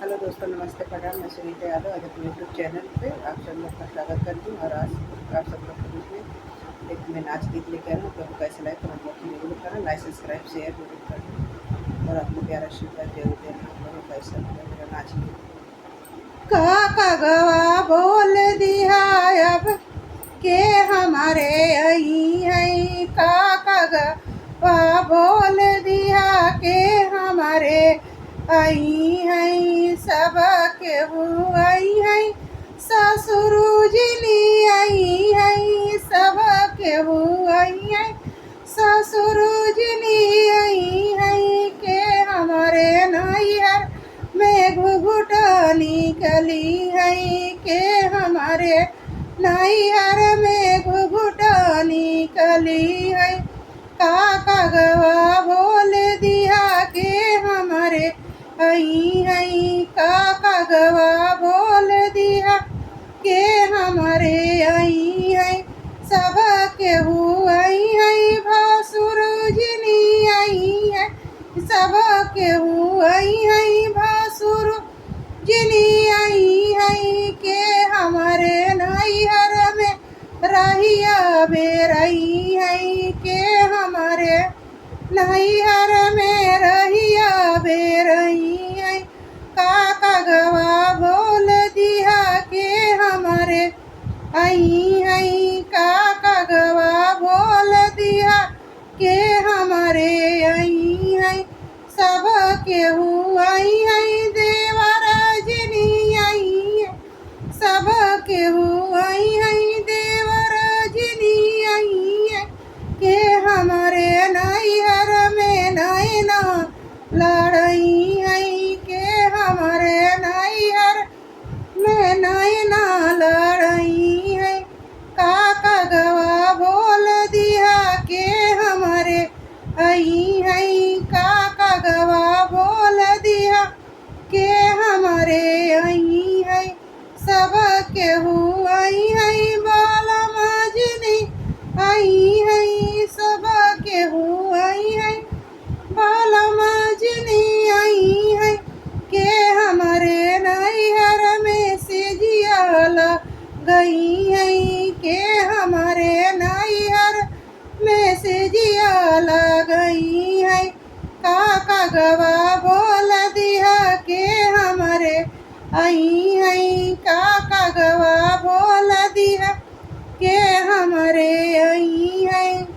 Hello दोस्तों, नमस्ते प्रणाम। मैं सुनीता यादव आज अपने यूट्यूब चैनल पे आप सब लोग का स्वागत करती हूँ। और आज आप सब लोग के बीच में एक मैं नाच गीत लेकर आई हूँ। तो आपको कैसा लगे कमेंट बॉक्स में जरूर करना, लाइक सब्सक्राइब शेयर जरूर करना और अपने प्यारा आशीर्वाद जरूर देना। आप लोगों को कैसा लगा मेरा नाच गीत। का गवा बोल दिया अब के हमारे आई है, का गवा बोल दिया के हमारे आई है, सब केहू आई है, ससुर जिनी आई है, सब केहू आई है, ससुर जिनी आई है, के हमारे नैहर में घुघुटा निकली है, के हमारे नैहर में घुघुटा निकली है, का गवा बोल दिया के हमारे आई है, का गवा बोल दिया के हमारे आई है, सब केहू आई है, भासुर जिनी आई है, सब केहू आई है, भासुर जिनी आई है, के हमारे नैहर में रहिया बेरई है, के हमारे नैहर में रहिया बेरई है, का गवा बोल दिया के हमारे आई है, का गवा बोल दिया के हमारे आई है, सब केहू आई है, देवर जिनी आई है, सब केहू आई है, देवर जिनी आई है, के हमारे नैहर में नैना लड़ई है, के हमारे नैहर में नैना लड़ई है, का गवा बोल दिया के हमारे आई है, का गवा बोल दिया के हमारे आई है, सब केहू आई है, बाला माजनी आई है, सब केहू आई है, बाला माजनी आई है, के हमारे नैहर में से जियाला गई है, के हमारे नैहर में से जियाला गई है, का गवा बोल दिया के हमारे आई है, का गवा बोल दिया के हमारे आई है।